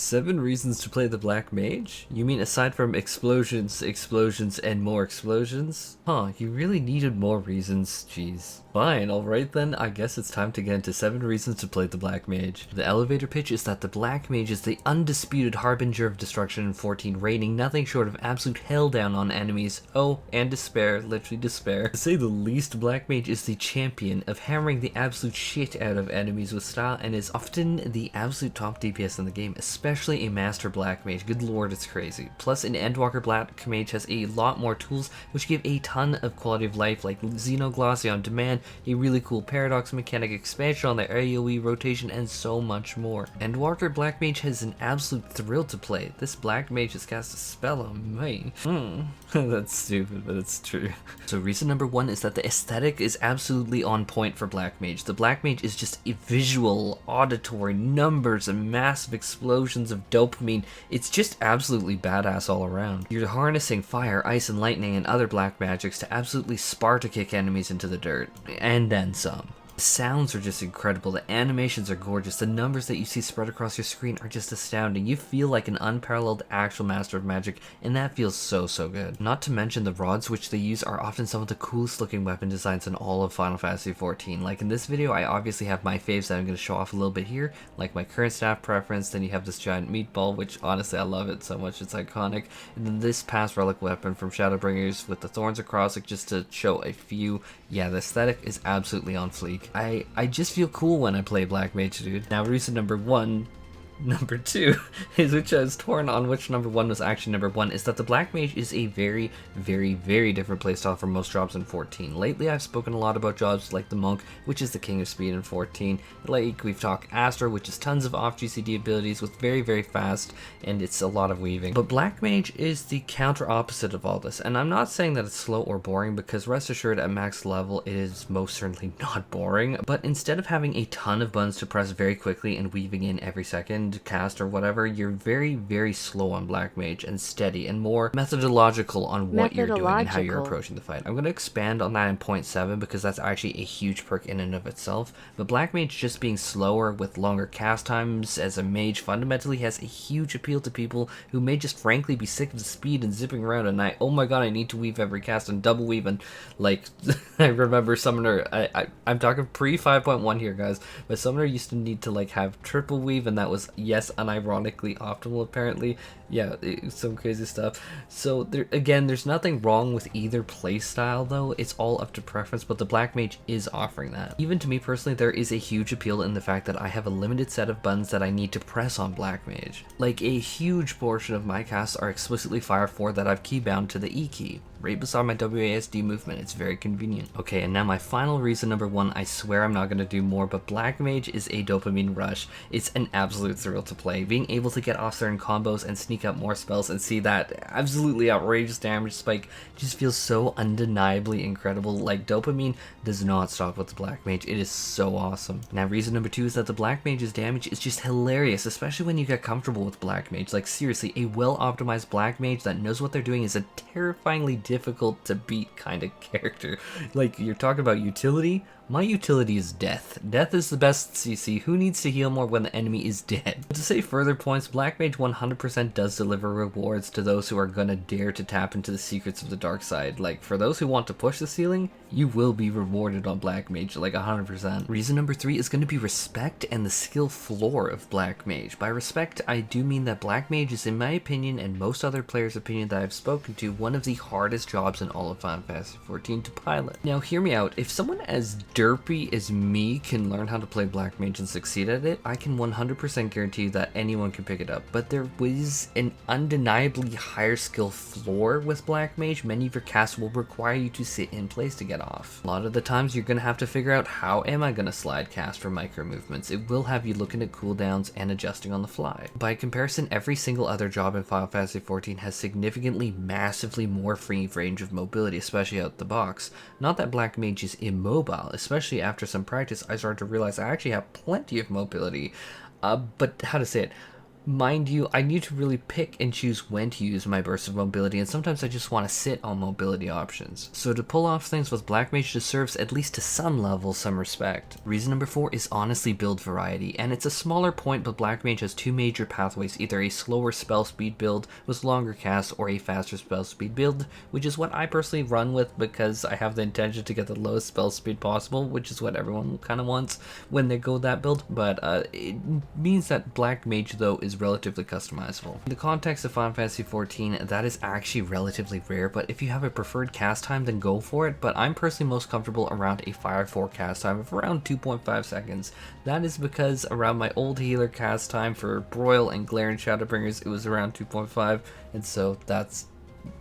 7 reasons to play the Black Mage? You mean aside from explosions, explosions, and more explosions? Huh, you really needed more reasons, jeez. Fine, alright then, I guess it's time to get into 7 reasons to play the Black Mage. The elevator pitch is that the Black Mage is the undisputed harbinger of destruction in 14, raining nothing short of absolute hell down on enemies. Oh, and despair, literally despair. To say the least, Black Mage is the champion of hammering the absolute shit out of enemies with style and is often the absolute top DPS in the game, especially a Master Black Mage. Good lord, it's crazy. Plus, an Endwalker Black Mage has a lot more tools which give a ton of quality of life, like Xenoglossy on demand, a really cool paradox mechanic, expansion on their AoE rotation, and so much more. Endwalker Black Mage has an absolute thrill to play. This Black Mage has cast a spell on me. That's stupid, but it's true. So reason number 1 is that the aesthetic is absolutely on point for Black Mage. The Black Mage is just a visual, auditory, numbers, and massive explosions of dopamine. It's just absolutely badass all around. You're harnessing fire, ice, and lightning and other black magics to absolutely Sparta kick enemies into the dirt. And then some. The sounds are just incredible, the animations are gorgeous, the numbers that you see spread across your screen are just astounding. You feel like an unparalleled actual master of magic, and that feels so good. Not to mention the rods which they use are often some of the coolest looking weapon designs in all of Final Fantasy XIV. Like in this video, I obviously have my faves that I'm going to show off a little bit here, like my current staff preference, then you have this giant meatball, which honestly I love it so much, it's iconic, and then this past relic weapon from Shadowbringers with the thorns across it, just to show a few. Yeah, the aesthetic is absolutely on fleek. I just feel cool when I play Black Mage, dude. Now reason number 1, number 2 is, which I was torn on which number 1 was actually number 1, is that the Black Mage is a very different playstyle from most jobs in 14. Lately I've spoken a lot about jobs like the Monk, which is the king of speed in 14, like we've talked Astra, which is tons of off-GCD abilities with very fast, and it's a lot of weaving. But Black Mage is the counter opposite of all this, and I'm not saying that it's slow or boring, because rest assured at max level it is most certainly not boring, but instead of having a ton of buttons to press very quickly and weaving in every second cast or whatever, you're very slow on Black Mage and steady and more methodological on what you're doing and how you're approaching the fight. I'm going to expand on that in point 7 because that's actually a huge perk in and of itself, but Black Mage just being slower with longer cast times as a mage fundamentally has a huge appeal to people who may just frankly be sick of the speed and zipping around at night. Oh my god, I need to weave every cast and double weave, and like I remember Summoner, I'm talking pre 5.1 here guys, but Summoner used to need to like have triple weave, and that was yes, unironically optimal apparently. Yeah, some crazy stuff. So there, again, there's nothing wrong with either playstyle though, it's all up to preference, but the Black Mage is offering that. Even to me personally, there is a huge appeal in the fact that I have a limited set of buttons that I need to press on Black Mage. Like a huge portion of my casts are explicitly Fire 4 that I've keybound to the E key, right beside my WASD movement. It's very convenient. Okay, and now my final reason number 1, I swear I'm not going to do more, but Black Mage is a dopamine rush. It's an absolute thrill to play. Being able to get off certain combos and sneak up more spells and see that absolutely outrageous damage spike just feels so undeniably incredible. Like, dopamine does not stop with the Black Mage. It is so awesome. Now reason number 2 is that the Black Mage's damage is just hilarious, especially when you get comfortable with Black Mage. Like seriously, a well optimized Black Mage that knows what they're doing is a terrifyingly difficult to beat kind of character. Like, you're talking about utility. My utility is death. Death is the best CC. Who needs to heal more when the enemy is dead? But to say further points, Black Mage 100% does deliver rewards to those who are gonna dare to tap into the secrets of the dark side. Like, for those who want to push the ceiling, you will be rewarded on Black Mage, like 100%. Reason number 3 is gonna be respect and the skill floor of Black Mage. By respect, I do mean that Black Mage is, in my opinion and most other players' opinion that I've spoken to, one of the hardest jobs in all of Final Fantasy XIV to pilot. Now hear me out, if someone as derpy as me can learn how to play Black Mage and succeed at it, I can 100% guarantee you that anyone can pick it up. But there is an undeniably higher skill floor with Black Mage. Many of your casts will require you to sit in place to get off. A lot of the times you're going to have to figure out, how am I going to slide cast for micro movements? It will have you looking at cooldowns and adjusting on the fly. By comparison, every single other job in Final Fantasy XIV has significantly massively more free range of mobility, especially out the box. Not that Black Mage is immobile, especially after some practice I started to realize I actually have plenty of mobility. But how to say it? Mind you, I need to really pick and choose when to use my burst of mobility, and sometimes I just want to sit on mobility options. So to pull off things with Black Mage deserves, at least to some level, some respect. Reason number 4 is honestly build variety, and it's a smaller point, but Black Mage has 2 major pathways, either a slower spell speed build with longer casts or a faster spell speed build, which is what I personally run with because I have the intention to get the lowest spell speed possible, which is what everyone kind of wants when they go that build, but it means that Black Mage though is relatively customizable. In the context of Final Fantasy XIV, that is actually relatively rare, but if you have a preferred cast time, then go for it, but I'm personally most comfortable around a Fire 4 cast time of around 2.5 seconds. That is because around my old healer cast time for Broil and Glare and Shadowbringers, it was around 2.5, and so that's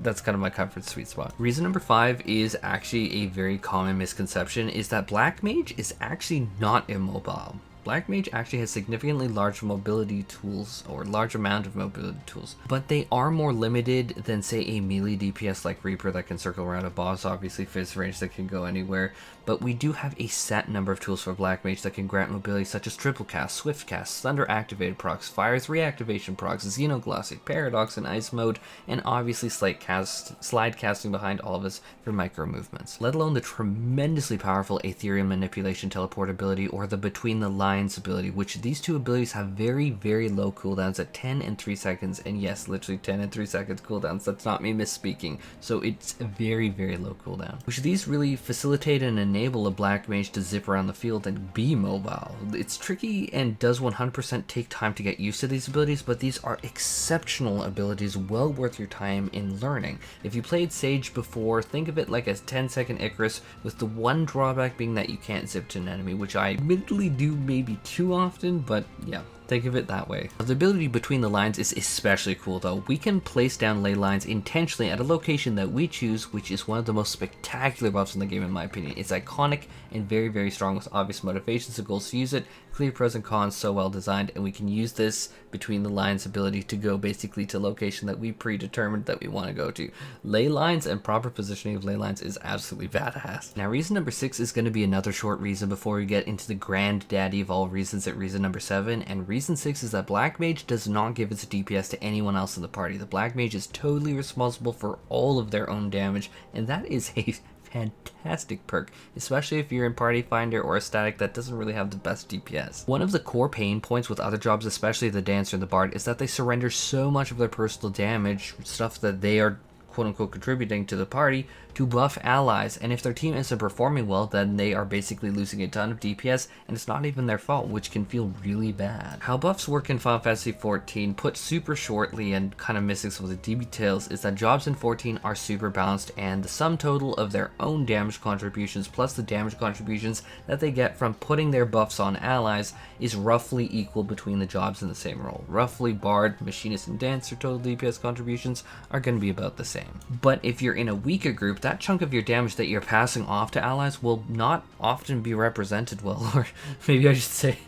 kind of my comfort sweet spot. Reason number 5 is actually a very common misconception, is that Black Mage is actually not immobile. Black Mage actually has significantly large mobility tools, or large amount of mobility tools, but they are more limited than say a melee DPS like Reaper that can circle around a boss, obviously Fizz range that can go anywhere, but we do have a set number of tools for Black Mage that can grant mobility such as Triple Cast, Swift Cast, Thunder Activated procs, Fire's Reactivation procs, Xenoglossy, Paradox in Ice mode, and obviously slide casting behind all of us for micro movements, let alone the tremendously powerful Aetherium Manipulation Teleport ability or the Between the Lines ability, which these two abilities have very, very low cooldowns at 10 and 3 seconds, and yes, literally 10 and 3 seconds cooldowns, that's not me misspeaking, so it's a very, very low cooldown, which these really facilitate and enable a Black Mage to zip around the field and be mobile. It's tricky and does 100% take time to get used to these abilities, but these are exceptional abilities well worth your time in learning. If you played Sage before, think of it like a 10-second Icarus, with the one drawback being that you can't zip to an enemy, which I admittedly do maybe too often, but yeah, think of it that way. The ability Between the Lines is especially cool though. We can place down ley lines intentionally at a location that we choose, which is one of the most spectacular buffs in the game in my opinion. It's iconic and very, very strong with obvious motivations and goals to use it. Clear pros and cons, so well designed, and we can use this Between the Lines ability to go basically to location that we predetermined that we want to go to. Ley lines and proper positioning of ley lines is absolutely badass. Now reason number 6 is going to be another short reason before we get into the granddaddy of all reasons at reason number 7, and reason 6 is that Black Mage does not give its DPS to anyone else in the party. The Black Mage is totally responsible for all of their own damage, and that is a fantastic perk, especially if you're in Party Finder or a static that doesn't really have the best DPS. One of the core pain points with other jobs, especially the Dancer and the Bard, is that they surrender so much of their personal damage, stuff that they are quote-unquote contributing to the party, to buff allies, and if their team isn't performing well, then they are basically losing a ton of DPS, and it's not even their fault, which can feel really bad. How buffs work in Final Fantasy XIV, put super shortly and kind of missing some of the details, is that jobs in 14 are super balanced, and the sum total of their own damage contributions plus the damage contributions that they get from putting their buffs on allies is roughly equal between the jobs in the same role. Roughly, Bard, Machinist, and Dancer total DPS contributions are going to be about the same. But if you're in a weaker group, that chunk of your damage that you're passing off to allies will not often be represented well, or maybe I should say,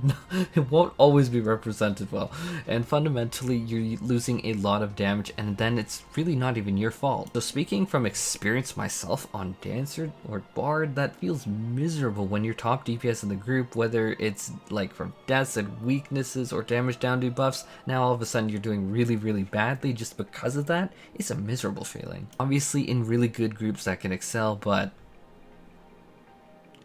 no, it won't always be represented well, and fundamentally you're losing a lot of damage, and then it's really not even your fault. So speaking from experience myself on Dancer or Bard, that feels miserable when you're top DPS in the group, whether it's like from deaths and weaknesses or damage down debuffs. Now all of a sudden you're doing really, really badly just because of that. It's a miserable feeling. Obviously in really good groups that can excel, but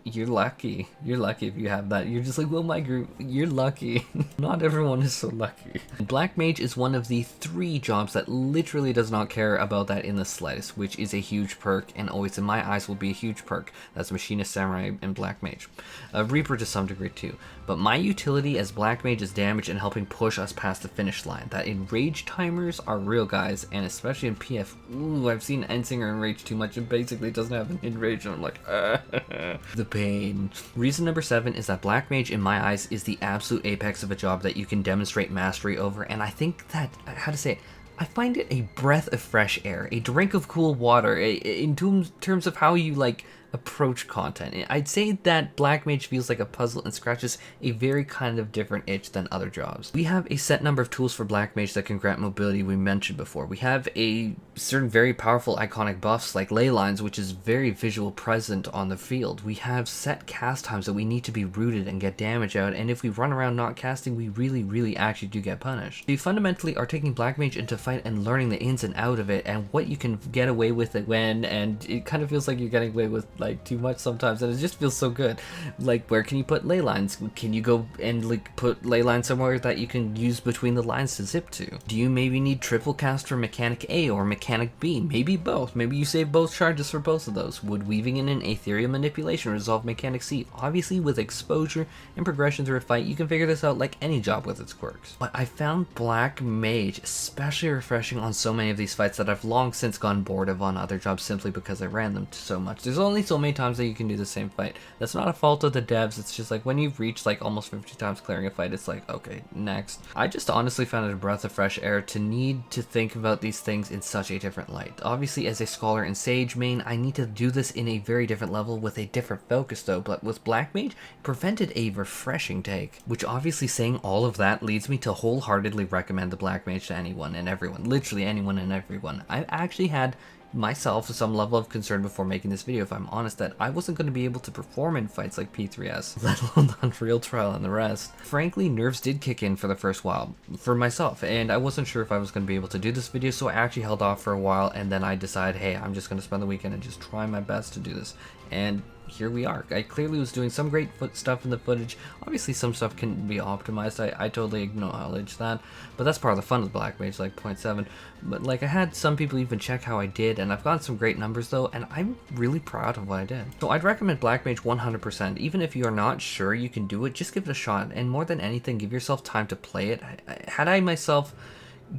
you're lucky. You're lucky if you have that. You're just like, well, my group, you're lucky. Not everyone is so lucky. Black Mage is one of the 3 jobs that literally does not care about that in the slightest, which is a huge perk, and always in my eyes will be a huge perk. That's Machinist, Samurai, and Black Mage. Reaper to some degree too. But my utility as Black Mage is damage and helping push us past the finish line. That enrage timers are real, guys, and especially in PF. Ooh, I've seen Ensinger enrage too much and basically doesn't have an enrage, and I'm like, the pain. Reason number 7 is that Black Mage, in my eyes, is the absolute apex of a job that you can demonstrate mastery over, and I think that, how to say it, I find it a breath of fresh air, a drink of cool water, in terms of how you, like, approach content. I'd say that Black Mage feels like a puzzle and scratches a very kind of different itch than other jobs. We have a set number of tools for Black Mage that can grant mobility we mentioned before. We have a certain very powerful iconic buffs like ley lines, which is very visual present on the field. We have set cast times that we need to be rooted and get damage out, and if we run around not casting, we really actually do get punished. We fundamentally are taking Black Mage into fight and learning the ins and out of it and what you can get away with it when, and it kind of feels like you're getting away with like too much sometimes, and it just feels so good. Like, where can you put ley lines? Can you go and like put ley lines somewhere that you can use between the lines to zip to? Do you maybe need triple cast for mechanic A or mechanic B? Maybe both. Maybe you save both charges for both of those. Would weaving in an ethereal manipulation resolve mechanic C? Obviously, with exposure and progression through a fight, you can figure this out like any job with its quirks. But I found Black Mage especially refreshing on so many of these fights that I've long since gone bored of on other jobs simply because I ran them so much. There's only so many times that you can do the same fight. That's not a fault of the devs, it's just like when you've reached like almost 50 times clearing a fight, it's like, okay, next. I just honestly found it a breath of fresh air to need to think about these things in such a different light. Obviously, as a scholar and sage main, I need to do this in a very different level with a different focus though, but with Black Mage, it prevented a refreshing take. Which obviously saying all of that leads me to wholeheartedly recommend the Black Mage to anyone and everyone, literally anyone and everyone. I've actually had myself some level of concern before making this video, if I'm honest, that I wasn't going to be able to perform in fights like P3S, let alone the Unreal Trial and the rest. Frankly, nerves did kick in for the first while, for myself, and I wasn't sure if I was going to be able to do this video, so I actually held off for a while, and then I decided, hey, I'm just going to spend the weekend and just try my best to do this. And here we are. I clearly was doing some great stuff in the footage. Obviously some stuff can be optimized, I totally acknowledge that, but that's part of the fun of Black Mage, like 0.7. But like, I had some people even check how I did, and I've gotten some great numbers though, and I'm really proud of what I did. So I'd recommend Black Mage 100%. Even if you are not sure you can do it, just give it a shot, and more than anything, give yourself time to play it. Had I myself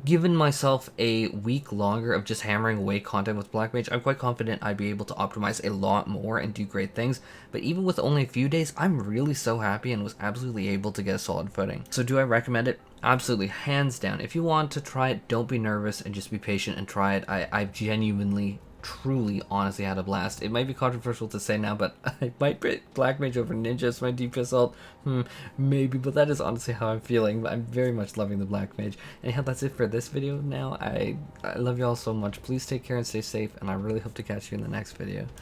given myself a week longer of just hammering away content with Black Mage, I'm quite confident I'd be able to optimize a lot more and do great things. But even with only a few days, I'm really so happy and was absolutely able to get a solid footing. So do I recommend it? Absolutely, hands down. If you want to try it, don't be nervous and just be patient and try it. I've genuinely, truly, honestly had a blast. It might be controversial to say now, but I might pick Black Mage over Ninja as my DPS ult. Maybe, but that is honestly how I'm feeling. I'm very much loving the Black Mage. Anyhow, that's it for this video now. I love you all so much. Please take care and stay safe, and I really hope to catch you in the next video.